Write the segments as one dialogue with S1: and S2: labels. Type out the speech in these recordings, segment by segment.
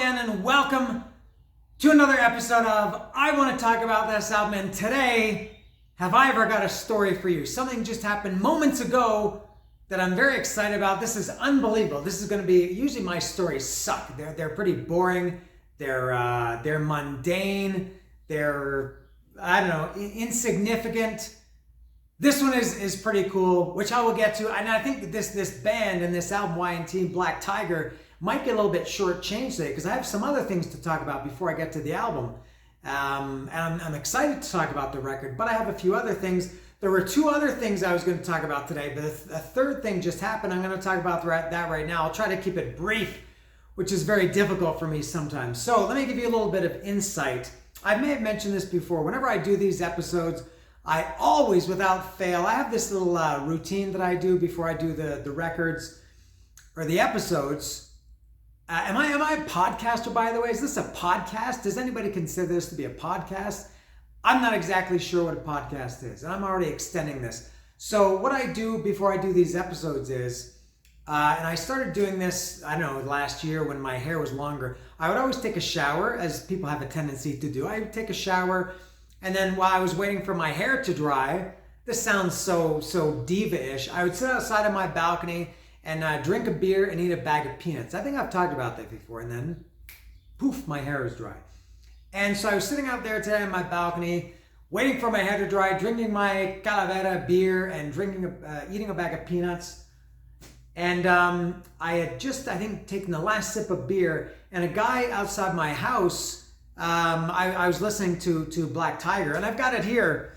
S1: again and welcome to another episode of I Want to Talk About This Album. And today, have I ever got a story for you? Something just happened moments ago that I'm very excited about. This is unbelievable. This is going to be, usually my stories suck. They're pretty boring. They're mundane. They're, I don't know, insignificant. This one is pretty cool, which I will get to. And I think this band and this album, Y&T Black Tiger, might get a little bit shortchanged today because I have some other things to talk about before I get to the album. And I'm excited to talk about the record, but I have a few other things. There were two other things I was going to talk about today, but a third thing just happened. I'm going to talk about that right now. I'll try to keep it brief, which is very difficult for me sometimes. So let me give you a little bit of insight. I may have mentioned this before. Whenever I do these episodes, I always, without fail, I have this little routine that I do before I do the records or the episodes. Am I a podcaster, by the way? Is this a podcast? Does anybody consider this to be a podcast? I'm not exactly sure what a podcast is, and I'm already extending this. So what I do before I do these episodes is, and I started doing this, I don't know, last year when my hair was longer, I would always take a shower, as people have a tendency to do. I would take a shower, and then while I was waiting for my hair to dry, this sounds so diva-ish, I would sit outside on my balcony and drink a beer and eat a bag of peanuts. I think I've talked about that before. And then, poof, my hair is dry. And so I was sitting out there today on my balcony, waiting for my hair to dry, drinking my Calavera beer and eating a bag of peanuts. And I had just, I think, taken the last sip of beer, and a guy outside my house, I was listening to Black Tiger, and I've got it here.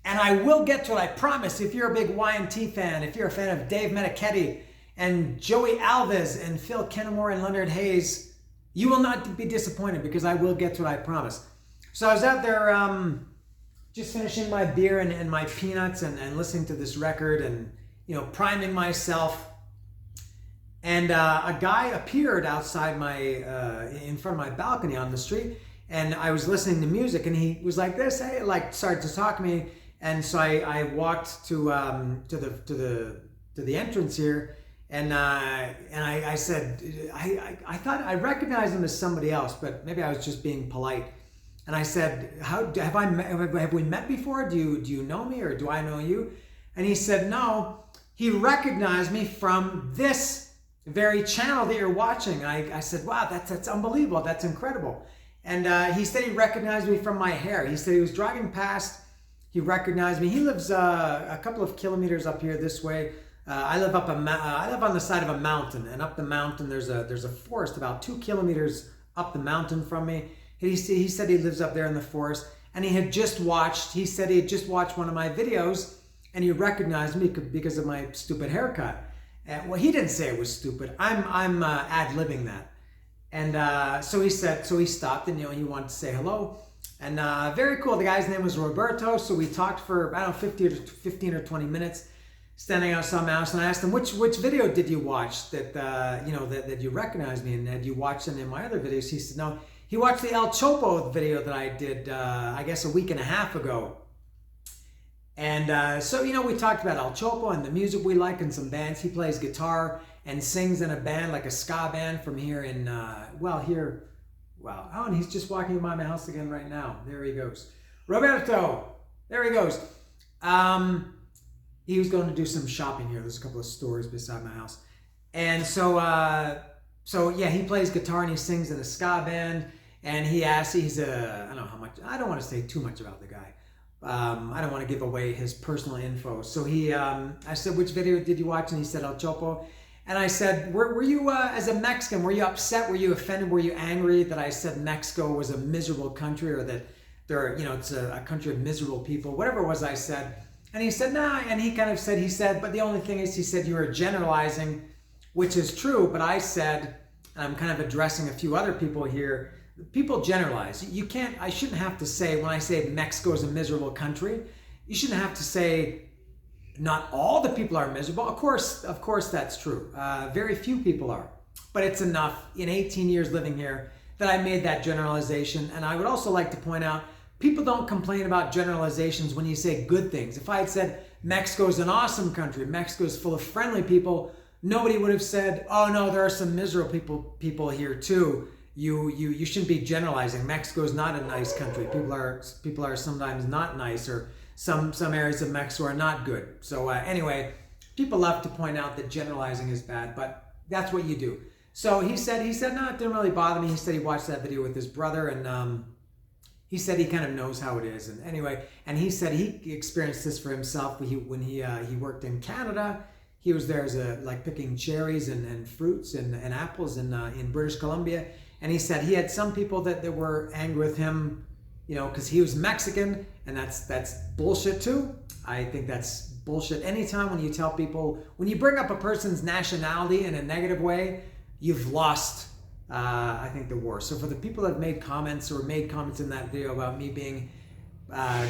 S1: And I will get to it, I promise. If you're a big Y&T fan, if you're a fan of Dave Meniketti and Joey Alves and Phil Kennemore and Leonard Hayes, you will not be disappointed because I will get to it, I promise. So I was out there just finishing my beer and my peanuts and listening to this record and, you know, priming myself. And a guy appeared outside in front of my balcony on the street, and I was listening to music, and he was like this, hey, like started to talk to me. And so I walked to the entrance here, and I said, I thought I recognized him as somebody else, but maybe I was just being polite. And I said, have we met before? Do you know me, or do I know you? And he said, no. He recognized me from this very channel that you're watching. And I said, wow, that's unbelievable. That's incredible. And he said he recognized me from my hair. He said he was driving past. He recognized me. He lives a couple of kilometers up here this way. I live on the side of a mountain, and up the mountain there's a forest about 2 kilometers up the mountain from me. He said he lives up there in the forest, and he said he had just watched one of my videos, and he recognized me because of my stupid haircut. Well, he didn't say it was stupid. I'm ad-libbing that. And so he stopped, and he wanted to say hello. And very cool. The guy's name was Roberto. So we talked for, I don't know, 15 or 20 minutes standing outside my house. And I asked him, which video did you watch that you recognized me? And had you watched any of my other videos? He said, no. He watched the El Chopo video that I did, I guess, a week and a half ago. And so we talked about El Chopo and the music we like and some bands. He plays guitar and sings in a band, like a ska band from here in, here. Wow. Oh, and he's just walking by my house again right now. There he goes. Roberto. There he goes. He was going to do some shopping here. There's a couple of stores beside my house. And so he plays guitar and he sings in a ska band. And he asked, I don't know how much, I don't want to say too much about the guy. I don't want to give away his personal info. So I said, which video did you watch? And he said, El Chopo. And I said, were you, as a Mexican, were you upset? Were you offended? Were you angry that I said Mexico was a miserable country, or that it's a country of miserable people? Whatever it was I said. And he said, nah. And he kind of said, but the only thing is, he said, you were generalizing, which is true. But I said, and I'm kind of addressing a few other people here, people generalize. I shouldn't have to say, when I say Mexico is a miserable country, you shouldn't have to say, not all the people are miserable. Of course that's true. Very few people are. But it's enough in 18 years living here that I made that generalization. And I would also like to point out, people don't complain about generalizations when you say good things. If I had said Mexico is an awesome country, Mexico is full of friendly people, nobody would have said, oh no, there are some miserable people here too. You shouldn't be generalizing. Mexico is not a nice country. People are sometimes not nice, or some areas of Mexico are not good. So anyway, people love to point out that generalizing is bad, but that's what you do. So he said no, it didn't really bother me. He said he watched that video with his brother, and he said he kind of knows how it is. And anyway, and he said he experienced this for himself when he worked in Canada. He was there as picking cherries and fruits and apples in British Columbia. And he said he had some people that were angry with him, because he was Mexican, and that's bullshit too. I think that's bullshit. Anytime when you tell people, when you bring up a person's nationality in a negative way, you've lost, I think, the war. So for the people that made comments in that video about me being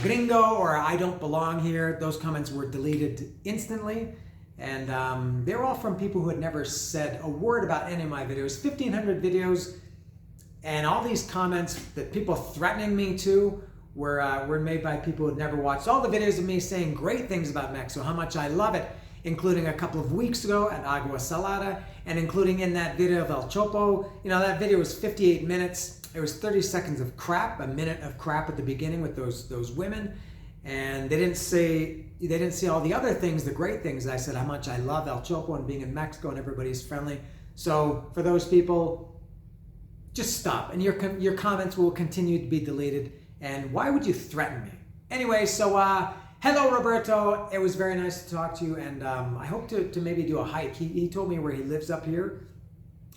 S1: gringo or I don't belong here, those comments were deleted instantly. And they were all from people who had never said a word about any of my videos. 1,500 videos. And all these comments that people threatening me to were made by people who had never watched all the videos of me saying great things about Mexico, how much I love it, including a couple of weeks ago at Agua Salada, and including in that video of El Chopo. That video was 58 minutes. It was 30 seconds of crap, a minute of crap at the beginning with those women. And they didn't see all the other things, the great things. I said how much I love El Chopo and being in Mexico and everybody's friendly. So for those people, just stop, and your comments will continue to be deleted. And why would you threaten me? Anyway, so hello, Roberto. It was very nice to talk to you, and I hope to maybe do a hike. He told me where he lives up here,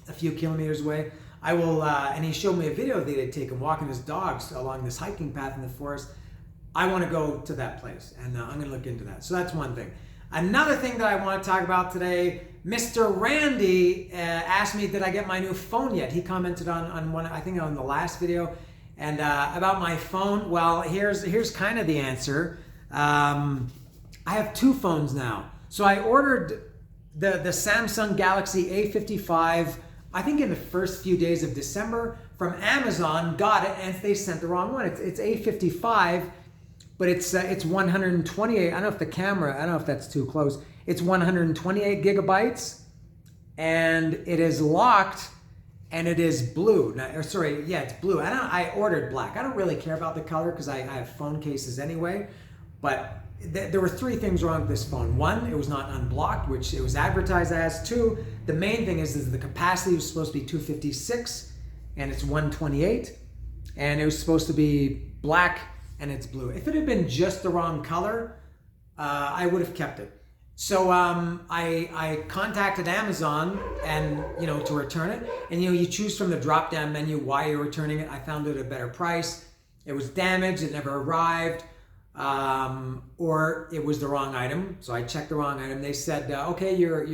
S1: a few kilometers away. I will, and he showed me a video that he'd taken walking his dogs along this hiking path in the forest. I want to go to that place, and I'm going to look into that. So that's one thing. Another thing that I want to talk about today, Mr. Randy asked me, did I get my new phone yet? He commented on one, I think on the last video, and about my phone. Well, here's kind of the answer. I have two phones now. So I ordered the Samsung Galaxy A55, I think in the first few days of December from Amazon, got it, and they sent the wrong one. It's A55. But it's 128. I don't know if the camera, I don't know if that's too close. It's 128 gigabytes, and it is locked, and it is blue. It's blue. I ordered black. I don't really care about the color because I have phone cases anyway. But there were three things wrong with this phone. One, it was not unblocked, which it was advertised as. Two, the main thing is the capacity was supposed to be 256, and it's 128, and it was supposed to be black, and it's blue. If it had been just the wrong color, I would have kept it. So I contacted Amazon and to return it, and you choose from the drop-down menu why you're returning it. I found it at a better price. It was damaged, it never arrived, or it was the wrong item. So I checked the wrong item. They said, okay, your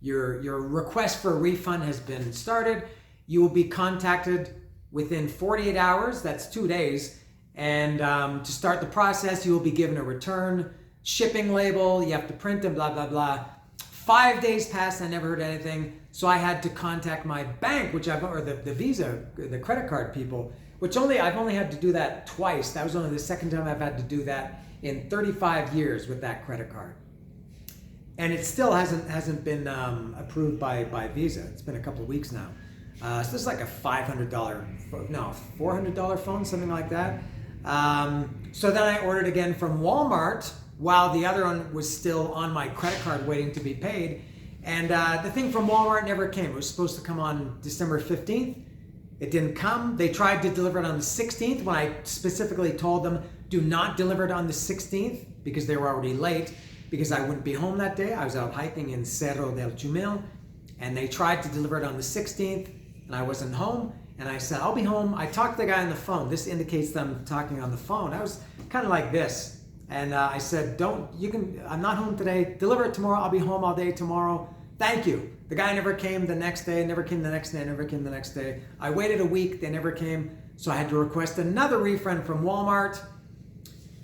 S1: request for a refund has been started. You will be contacted within 48 hours. That's 2 days. And to start the process, you will be given a return shipping label. You have to print and blah, blah, blah. 5 days passed. I never heard anything. So I had to contact my bank, or the Visa, the credit card people, which I've only had to do that twice. That was only the second time I've had to do that in 35 years with that credit card. And it still hasn't been approved by Visa. It's been a couple of weeks now. So this is like a $400 phone, something like that. So then I ordered again from Walmart while the other one was still on my credit card waiting to be paid. And the thing from Walmart never came. It was supposed to come on December 15th. It didn't come. They tried to deliver it on the 16th when I specifically told them, do not deliver it on the 16th because they were already late because I wouldn't be home that day. I was out hiking in Cerro del Chumil, and they tried to deliver it on the 16th and I wasn't home. And I said, I'll be home. I talked to the guy on the phone. This indicates them talking on the phone. I was kind of like this. And I said, I'm not home today. Deliver it tomorrow. I'll be home all day tomorrow. Thank you. The guy never came the next day, never came the next day, never came the next day. I waited a week. They never came. So I had to request another refund from Walmart.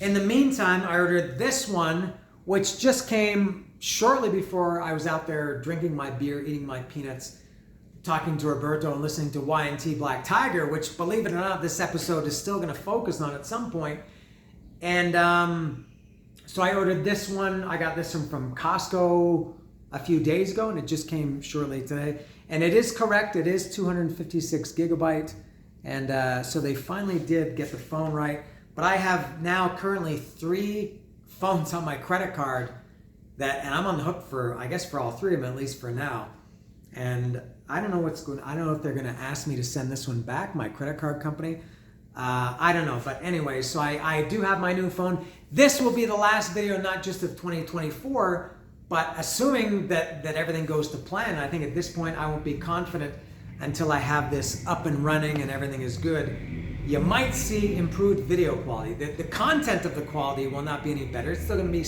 S1: In the meantime, I ordered this one, which just came shortly before I was out there drinking my beer, eating my peanuts, talking to Roberto and listening to Y&T Black Tiger, which, believe it or not, this episode is still going to focus on at some point. And so I ordered this one. I got this one from Costco a few days ago, and it just came shortly today. And it is correct, it is 256 gigabyte. And so they finally did get the phone right. But I have now currently 3 phones on my credit card and I'm on the hook for, I guess, for all 3 of them, at least for now. And I don't know I don't know if they're going to ask me to send this one back, my credit card company. I don't know, but anyway, so I do have my new phone. This will be the last video, not just of 2024, but assuming that everything goes to plan. I think at this point I won't be confident until I have this up and running and everything is good. You might see improved video quality. The content of the quality will not be any better. It's still going to be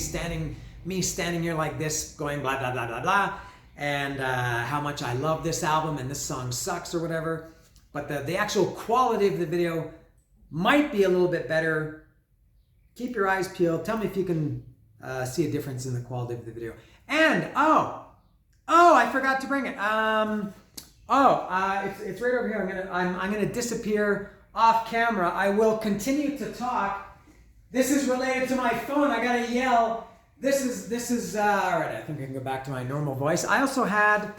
S1: me standing here like this going blah, blah, blah, blah, blah, and how much I love this album and this song sucks or whatever. But the actual quality of the video might be a little bit better. Keep your eyes peeled. Tell me if you can see a difference in the quality of the video. And, I forgot to bring it. It's right over here. I'm gonna disappear off camera. I will continue to talk. This is related to my phone. I gotta yell. This is all right. I think I can go back to my normal voice. I also had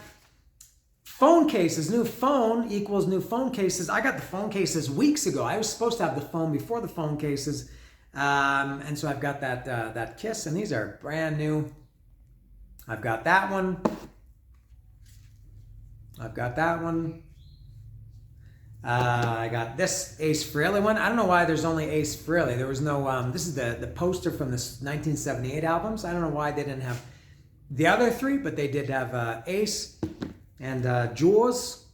S1: phone cases. New phone equals new phone cases. I got the phone cases weeks ago. I was supposed to have the phone before the phone cases, and so I've got that Kiss, and these are brand new. I've got that one. I've got that one. I got this Ace Frehley one. I don't know why there's only Ace Frehley. There was no, this is the poster from the 1978 albums. I don't know why they didn't have the other 3, but they did have Ace and Jaws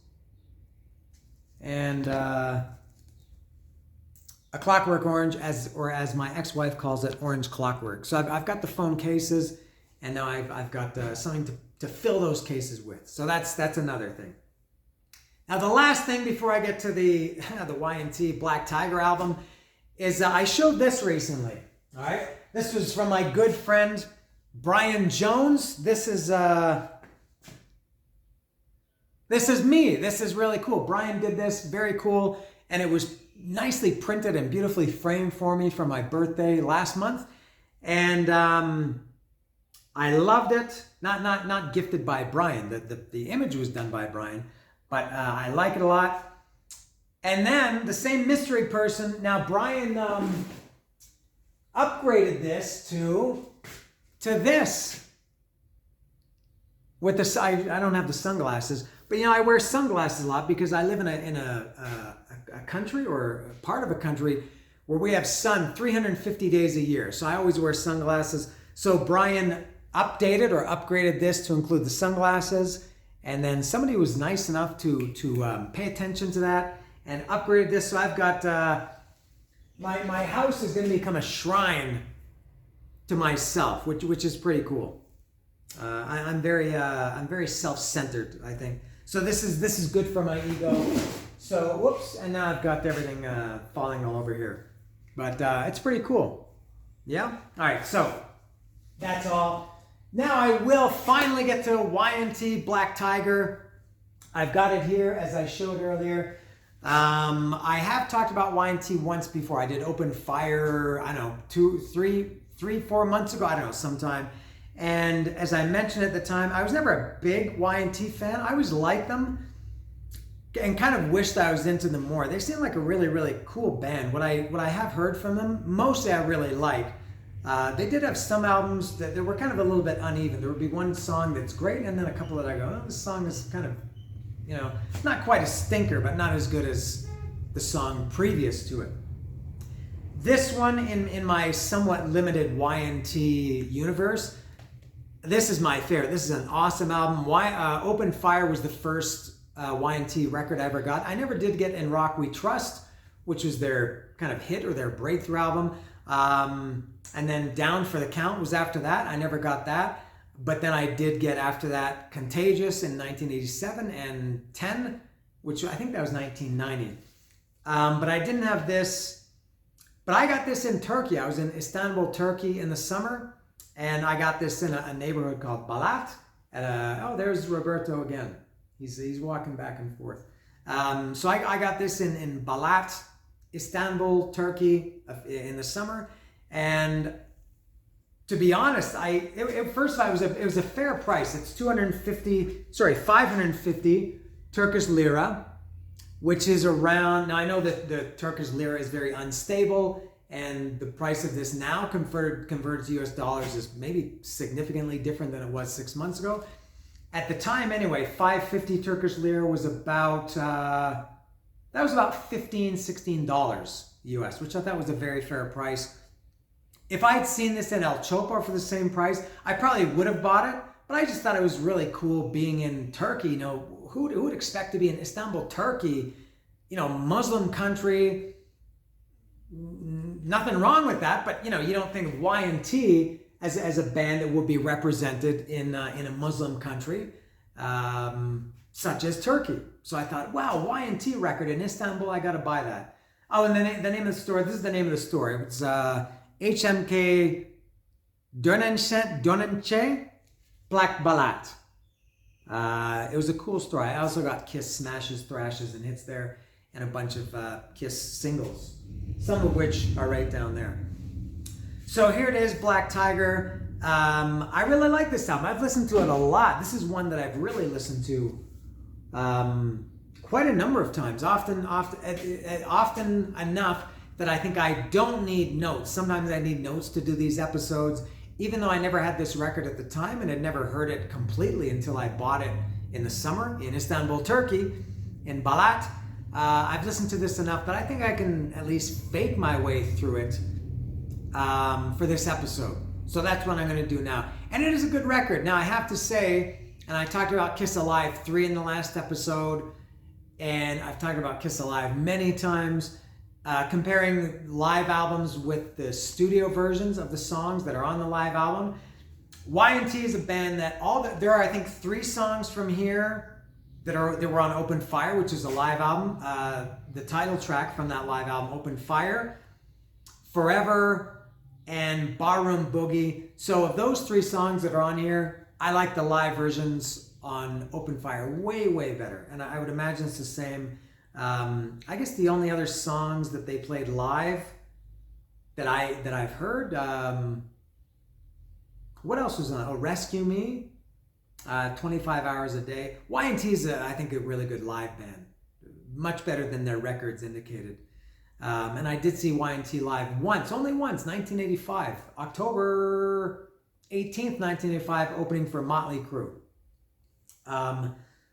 S1: and A Clockwork Orange, as my ex-wife calls it, Orange Clockwork. So I've got the phone cases, and now I've got something to fill those cases with. So that's another thing. Now the last thing before I get to the Y&T Black Tiger album is I showed this recently. All right, this was from my good friend Brian Jones. This is me. This is really cool. Brian did this, very cool, and it was nicely printed and beautifully framed for me for my birthday last month, and I loved it. Not gifted by Brian. The image was done by Brian, but I like it a lot. And then the same mystery person. Now Brian upgraded this to this with the. I don't have the sunglasses, but I wear sunglasses a lot because I live in a country, or a part of a country, where we have sun 350 days a year. So I always wear sunglasses. So Brian updated or upgraded this to include the sunglasses, and then somebody was nice enough to pay attention to that and upgraded this. So I've got my house is going to become a shrine to myself, which is pretty cool. I'm very self-centered, I think. So this is good for my ego. So whoops, and now I've got everything falling all over here, but it's pretty cool. Yeah. All right. So that's all. Now I will finally get to Y&T Black Tiger. I've got it here as I showed earlier. I have talked about Y&T once before. I did Open Fire, I don't know, 2, 3, 4 months ago, I don't know, sometime. And as I mentioned at the time, I was never a big Y&T fan. I always liked them and kind of wished I was into them more. They seem like a really, really cool band. What I have heard from them, mostly I really like. They did have some albums that were kind of a little bit uneven. There would be one song that's great, and then a couple that I go, oh, this song is kind of, not quite a stinker, but not as good as the song previous to it. This one, in my somewhat limited Y&T universe, this is my favorite. This is an awesome album. Open Fire was the first Y&T record I ever got. I never did get In Rock We Trust, which was their kind of hit or their breakthrough album. And then Down for the Count was after that. I never got that. But then I did get after that Contagious in 1987 and 10, which I think that was 1990. But I didn't have this. But I got this in Turkey. I was in Istanbul, Turkey in the summer. And I got this in a neighborhood called Balat. There's Roberto again. He's walking back and forth. So I got this in Balat, Istanbul, Turkey in the summer. And to be honest, first of all, it was a fair price. It's 550 Turkish lira, which is around, now I know that the Turkish lira is very unstable, and the price of this now converted to US dollars is maybe significantly different than it was 6 months ago. At the time anyway, 550 Turkish lira was about, that was about $15, $16 US, which I thought was a very fair price. If I had seen this in El Chopo for the same price, I probably would have bought it, but I just thought it was really cool being in Turkey. You know, who would expect to be in Istanbul, Turkey, you know, Muslim country? Nothing wrong with that, but you know, you don't think of Y&T as a band that would be represented in a Muslim country such as Turkey. So I thought, wow, Y&T record in Istanbul, I got to buy that. Oh, and the name of the store. This is the name of the store. It's HMK Dönence Black Balat. It was a cool store. I also got Kiss Smashes, Thrashes, and Hits there, and a bunch of Kiss singles, some of which are right down there. So here it is, Black Tiger. I really like this album. I've listened to it a lot. This is one that I've really listened to quite a number of times, often enough that I think I don't need notes. Sometimes I need notes to do these episodes, even though I never had this record at the time and had never heard it completely until I bought it in the summer in Istanbul, Turkey, in Balat. I've listened to this enough that I think I can at least fake my way through it for this episode. So that's what I'm going to do now. And it is a good record. Now I have to say, and I talked about Kiss Alive 3 in the last episode, and I've talked about Kiss Alive many times, comparing live albums with the studio versions of the songs that are on the live album. Y&T is a band that there are, I think, 3 songs from here that were on Open Fire, which is a live album. The title track from that live album, Open Fire, Forever, and Barroom Boogie. So of those 3 songs that are on here, I like the live versions on Open Fire way, way better. And I would imagine it's the same. I guess the only other songs that they played live that I've heard, what else was on? Oh, Rescue Me, 25 Hours a Day. Y&T is, I think, a really good live band. Much better than their records indicated. And I did see Y&T live once, only once, 1985. October 18th, 1985, opening for Motley Crue.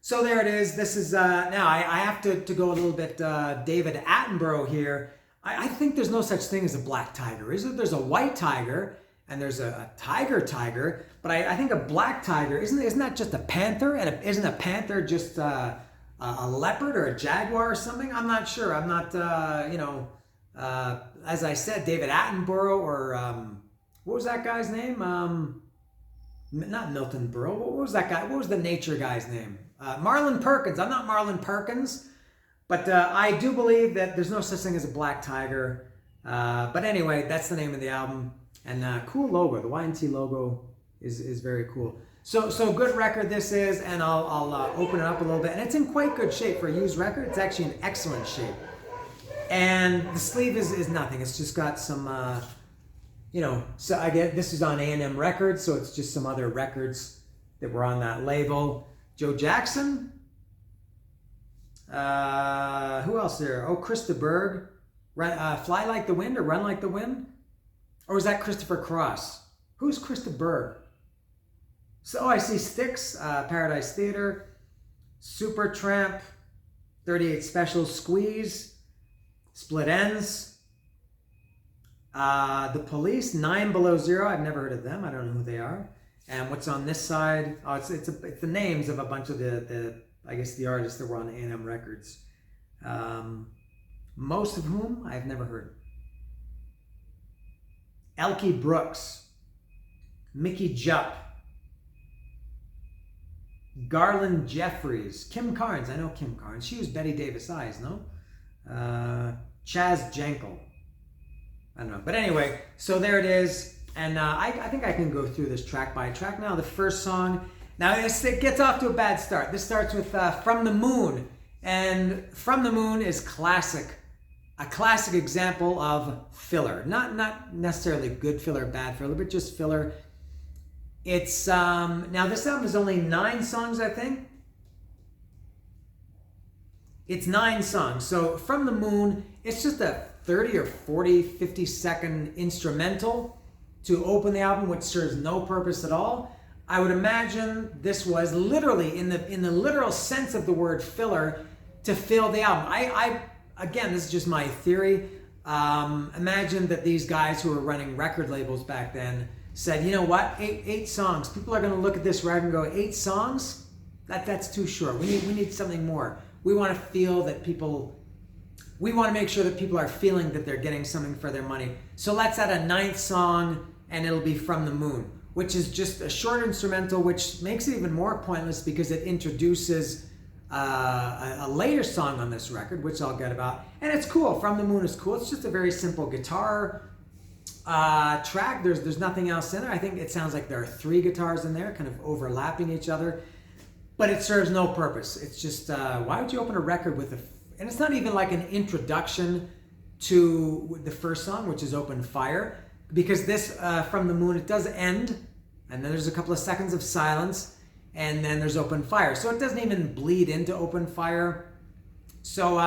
S1: So there it is. This is, now I have to go a little bit David Attenborough here. I think there's no such thing as a black tiger, is there? There's a white tiger, and there's a tiger, but I think a black tiger, isn't that just a panther? And isn't a panther just a leopard or a jaguar or something? I'm not sure. I'm not, as I said, David Attenborough or, what was that guy's name? Not Milton Berle. What was that guy? What was the nature guy's name? Marlon Perkins. I'm not Marlon Perkins, but I do believe that there's no such thing as a black tiger. But anyway, that's the name of the album. And cool logo. The Y&T logo is very cool. So good record this is, and I'll open it up a little bit. And it's in quite good shape for a used record. It's actually in excellent shape. And the sleeve is nothing. It's just got some, so I get this is on A&M Records, so it's just some other records that were on that label. Joe Jackson. Who else there? Oh, Krista Berg. Fly Like the Wind or Run Like the Wind? Or was that Christopher Cross? Who's Krista Berg? So I see Styx, Paradise Theater, Supertramp, 38 Special, Squeeze, Split Ends, The Police, 9 Below Zero. I've never heard of them. I don't know who they are. And what's on this side? Oh, it's the names of a bunch of the I guess the artists that were on A&M Records. Most of whom I've never heard. Elkie Brooks, Mickey Jupp, Garland Jeffries, Kim Carnes. I know Kim Carnes. She was Betty Davis Eyes, no? Chaz Jankel. I don't know. But anyway, so there it is. And I think I can go through this track by track now. The first song. Now it gets off to a bad start. This starts with From the Moon. And From the Moon is classic a classic example of filler. Not necessarily good filler, bad filler, but just filler. It's now this album is only 9 songs, I think. It's 9 songs. So From the Moon, it's just a 30 or 40, 50-second instrumental to open the album, which serves no purpose at all. I would imagine this was literally, in the literal sense of the word filler, to fill the album. I again, this is just my theory. Imagine that these guys who were running record labels back then said, you know what, eight songs. People are going to look at this record and go, 8 songs? That's too short. We need something more. We want to feel that we want to make sure that people are feeling that they're getting something for their money. So let's add a 9th song, and it'll be From the Moon, which is just a short instrumental, which makes it even more pointless because it introduces a later song on this record, which I'll get about. And it's cool. From the Moon is cool. It's just a very simple guitar track. There's nothing else in there. I think it sounds like there are 3 guitars in there, kind of overlapping each other. But it serves no purpose. It's just, why would you open a record with and it's not even like an introduction to the first song, which is Open Fire, because this, From the Moon, it does end, and then there's a couple of seconds of silence, and then there's Open Fire. So it doesn't even bleed into Open Fire. So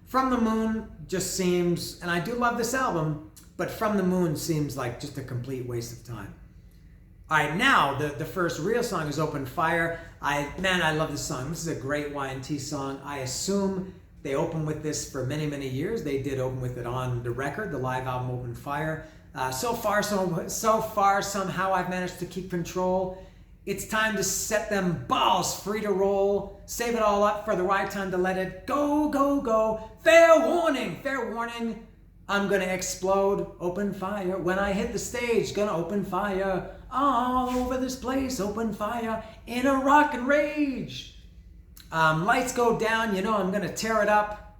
S1: From the Moon just seems, and I do love this album, but From the Moon seems like just a complete waste of time. All right, now the first real song is Open Fire. I love this song. This is a great Y&T song. I assume they opened with this for many, many years. They did open with it on the record, the live album Open Fire. So far, somehow I've managed to keep control. It's time to set them balls free to roll. Save it all up for the right time to let it go, go, go. Fair warning. I'm gonna explode. Open fire. When I hit the stage, gonna open fire. All over this place, open fire. In a rockin' rage. Lights go down, I'm gonna tear it up.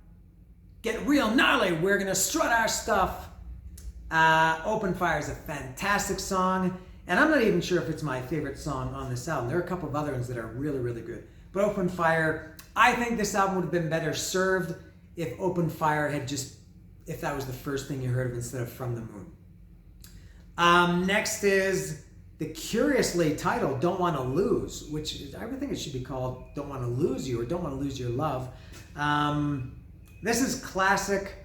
S1: Get real gnarly, we're gonna strut our stuff. Open Fire is a fantastic song, and I'm not even sure if it's my favorite song on this album. There are a couple of other ones that are really, really good. But Open Fire, I think this album would have been better served if Open Fire if that was the first thing you heard of instead of From the Moon. Next is the curiously titled Don't Want to Lose, which I would think it should be called Don't Want to Lose You or Don't Want to Lose Your Love. This is classic.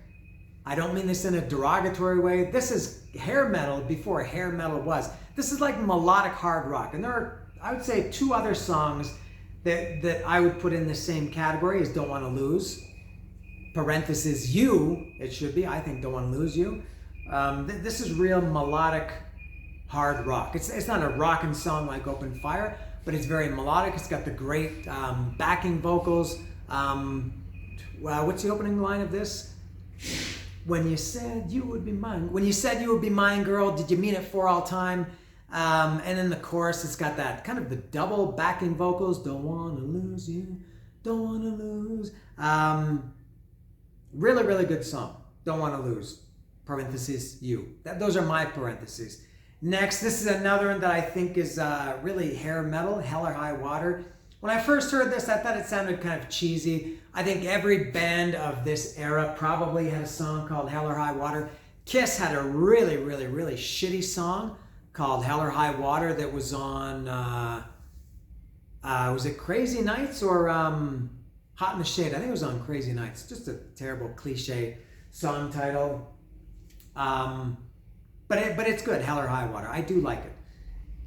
S1: I don't mean this in a derogatory way. This is hair metal before hair metal was. This is like melodic hard rock. And there are, I would say, 2 other songs that I would put in the same category as Don't Want to Lose. Parenthesis, You, it should be. I think Don't Want to Lose You. This is real melodic hard rock. It's not a rockin' song like Open Fire, but it's very melodic. It's got the great backing vocals. What's the opening line of this? When you said you would be mine. When you said you would be mine, girl, did you mean it for all time? And then the chorus, it's got that kind of the double backing vocals. Don't want to lose you. Don't want to lose. Really, really good song. Don't Want to Lose. Parentheses, You. Those are my parentheses. Next, this is another one that I think is really hair metal, Hell or High Water. When I first heard this, I thought it sounded kind of cheesy. I think every band of this era probably had a song called Hell or High Water. Kiss had a really, really, really shitty song called Hell or High Water that was on, was it Crazy Nights or Hot in the Shade? I think it was on Crazy Nights. Just a terrible cliche song title. But it's good, Hell or High Water. I do like it.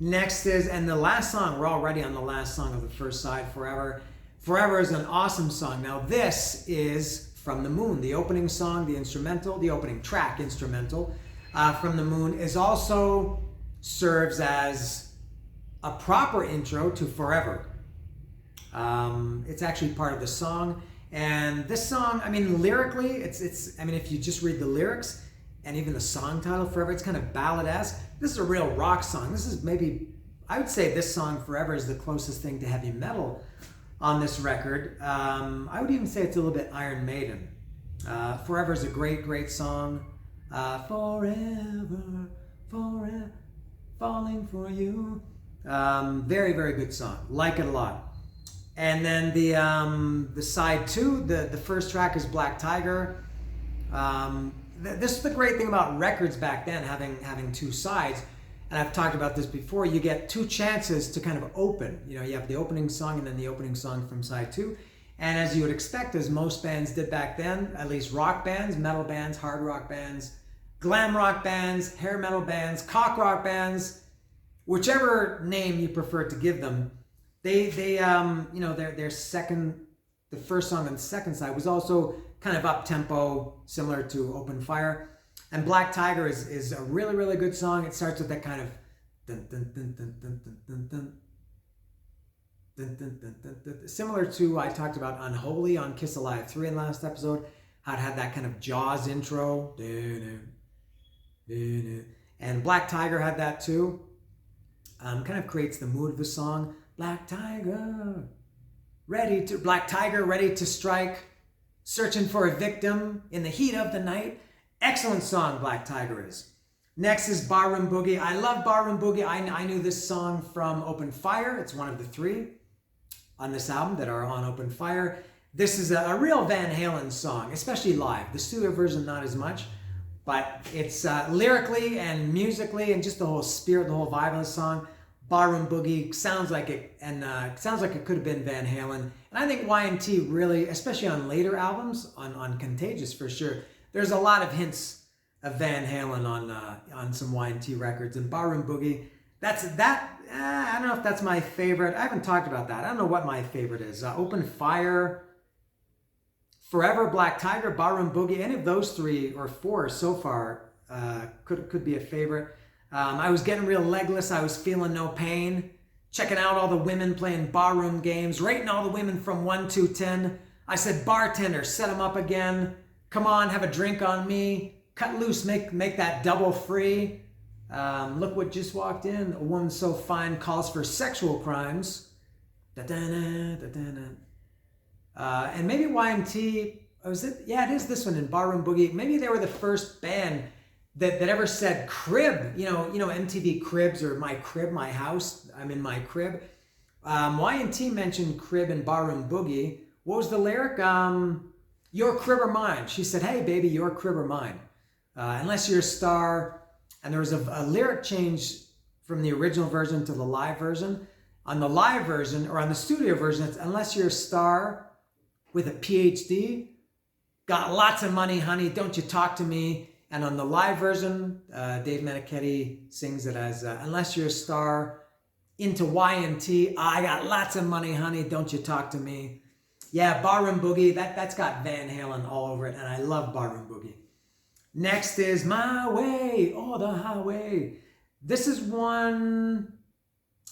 S1: Next is, and the last song, we're already on the last song of the first side, Forever. Forever is an awesome song. Now this is From the Moon. The opening song, the instrumental, the opening track instrumental, From the Moon, is also serves as a proper intro to Forever. It's actually part of the song. And this song, lyrically, it's if you just read the lyrics, and even the song title, Forever, it's kind of ballad-esque. This is a real rock song. This is maybe, I would say this song, Forever, is the closest thing to heavy metal on this record. I would even say it's a little bit Iron Maiden. Forever is a great, great song. Forever, forever, falling for you. Very, very good song. Like it a lot. And then the side 2, the first track is Black Tiger. This is the great thing about records back then, having two sides. And I've talked about this before. You get two chances to kind of open. You know, you have the opening song and then the opening song from side two. And as you would expect, as most bands did back then, at least rock bands, metal bands, hard rock bands, glam rock bands, hair metal bands, cock rock bands, whichever name you prefer to give them, their second, the first song on the second side was also kind of up tempo, similar to Open Fire. And Black Tiger is a really, really good song. It starts with that kind of dun, dun, dun, dun, dun, dun, dun, dun. Dun, dun, dun, dun, dun. Similar to, I talked about Unholy on Kiss Alive 3 in the last episode, how it had that kind of Jaws intro. And Black Tiger had that too. Kind of creates the mood of the song. Black Tiger, ready to strike, searching for a victim in the heat of the night. Excellent song, Black Tiger is. Next is Barroom Boogie. I love Barroom Boogie. I knew this song from Open Fire. It's one of the three on this album that are on Open Fire. This is a real Van Halen song, especially live. The studio version, not as much, but it's lyrically and musically and just the whole spirit, the whole vibe of the song. Barroom Boogie sounds like it, and sounds like it could have been Van Halen. And I think Y&T really, especially on later albums, on Contagious for sure, there's a lot of hints of Van Halen on some Y&T records. And Barroom Boogie, I don't know if that's my favorite. I haven't talked about that. I don't know what my favorite is. Open Fire, Forever, Black Tiger, Barroom Boogie. Any of those three or four so far could be a favorite. I was getting real legless. I was feeling no pain. Checking out all the women playing barroom games. Rating all the women from 1 to 10. I said, bartender, set them up again. Come on, have a drink on me. Cut loose, make that double free. Look what just walked in. A woman so fine calls for sexual crimes. Da-da-da, da-da-da. And maybe Y&T, was it? Yeah, it is this one in Barroom Boogie. Maybe they were the first band that ever said crib. You know MTV Cribs or My Crib, My House. I'm in my crib. Y&T mentioned crib in Barroom Boogie. What was the lyric? Your crib or mine. She said, hey baby, your crib or mine. Unless you're a star. And there was a lyric change from the original version to the live version. On the live version, or on the studio version, it's unless you're a star with a PhD, got lots of money, honey, don't you talk to me. And on the live version, Dave Meniketti sings it as unless you're a star into Y&T, I got lots of money, honey, don't you talk to me. Yeah, Barroom Boogie, that's got Van Halen all over it, and I love Barroom Boogie. Next is My Way, oh, the highway. This is one,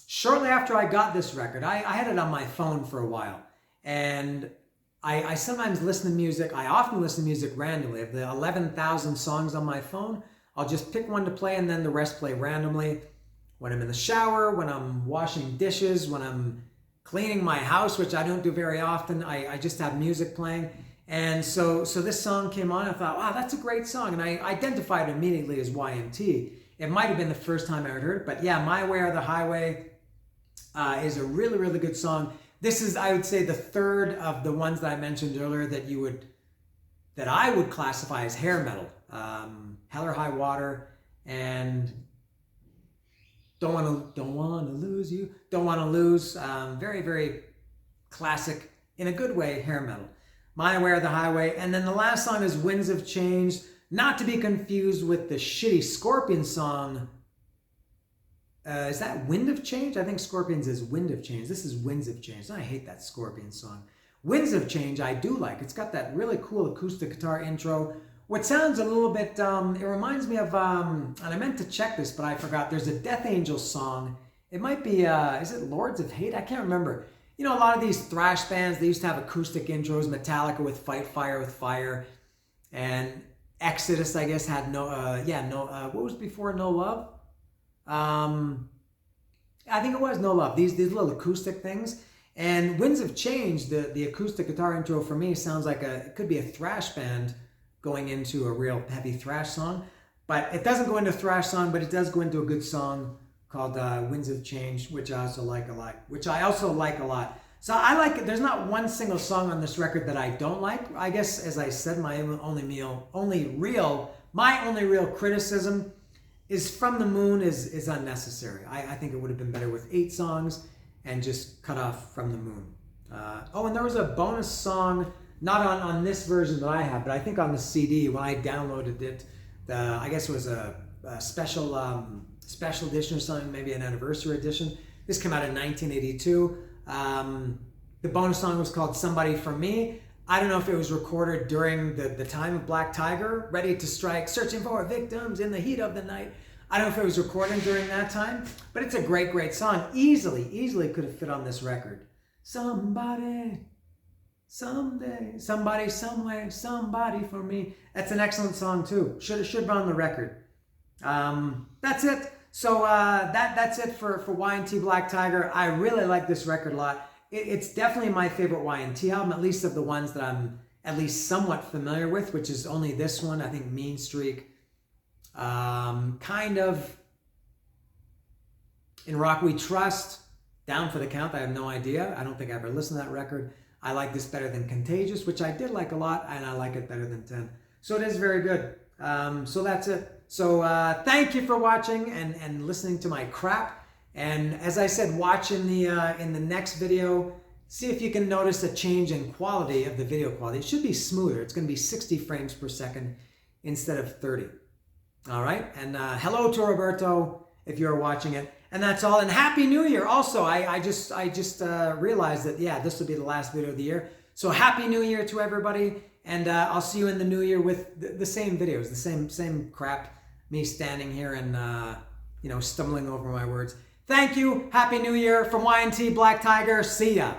S1: shortly after I got this record, I had it on my phone for a while. And I sometimes listen to music, I often listen to music randomly. Of the 11,000 songs on my phone, I'll just pick one to play and then the rest play randomly. When I'm in the shower, when I'm washing dishes, when I'm cleaning my house, which I don't do very often, I just have music playing. And so this song came on, I thought, wow, that's a great song. And I identified it immediately as Y&T. It might have been the first time I heard it, but yeah, My Way or the Highway is a really, really good song. This is, I would say, the third of the ones that I mentioned earlier that I would classify as hair metal. Hell or High Water and Don't Wanna Lose You. Don't Wanna Lose. Very, very classic, in a good way, hair metal. My Way or the Highway. And then the last song is Winds of Change. Not to be confused with the shitty Scorpion song. Is that Wind of Change? I think Scorpions is Wind of Change. This is Winds of Change. I hate that Scorpion song. Winds of Change I do like. It's got that really cool acoustic guitar intro. What sounds a little bit, it reminds me of, and I meant to check this, but I forgot. There's a Death Angel song. It might be, is it Lords of Hate? I can't remember. You know, a lot of these thrash bands, they used to have acoustic intros. Metallica with Fight Fire with Fire. And Exodus, I guess, had what was before No Love? I think it was No Love. These little acoustic things. And Winds of Change, the acoustic guitar intro for me sounds like it could be a thrash band going into a real heavy thrash song. But it doesn't go into a thrash song, but it does go into a good song called Winds of Change, which I also like a lot. So I like it. There's not one single song on this record that I don't like. I guess, as I said, my only real criticism is From the Moon is unnecessary. I think it would have been better with 8 songs and just cut off From the Moon. Oh, and there was a bonus song, not on this version that I have, but I think on the CD when I downloaded it. I guess it was a special edition or something, maybe an anniversary edition. This came out in 1982. The bonus song was called Somebody For Me. I don't know if it was recorded during the time of Black Tiger, Ready to Strike, Searching for Victims in the Heat of the Night. I don't know if it was recorded during that time, but it's a great song. Easily could have fit on this record. Somebody, someday, somebody, somewhere, somebody for me. That's an excellent song too. Should be on the record. That's it. So that's it for Y&T Black Tiger. I really like this record a lot. It's definitely my favorite Y&T album, at least of the ones that I'm at least somewhat familiar with, which is only this one. I think Mean Streak. Kind of In Rock We Trust. Down for the Count. I have no idea. I don't think I ever listened to that record. I like this better than Contagious, which I did like a lot, and I like it better than 10. So it is very good. So that's it. So thank you for watching and listening to my crap. And as I said, watch in the next video. See if you can notice a change in quality of the video quality. It should be smoother. It's going to be 60 frames per second instead of 30. All right. And hello to Roberto if you're watching it. And that's all. And Happy New Year. Also, I just realized that, yeah, this will be the last video of the year. So Happy New Year to everybody. And I'll see you in the new year with the same videos, the same crap. Me standing here and, stumbling over my words. Thank you. Happy New Year from Y&T Black Tiger. See ya.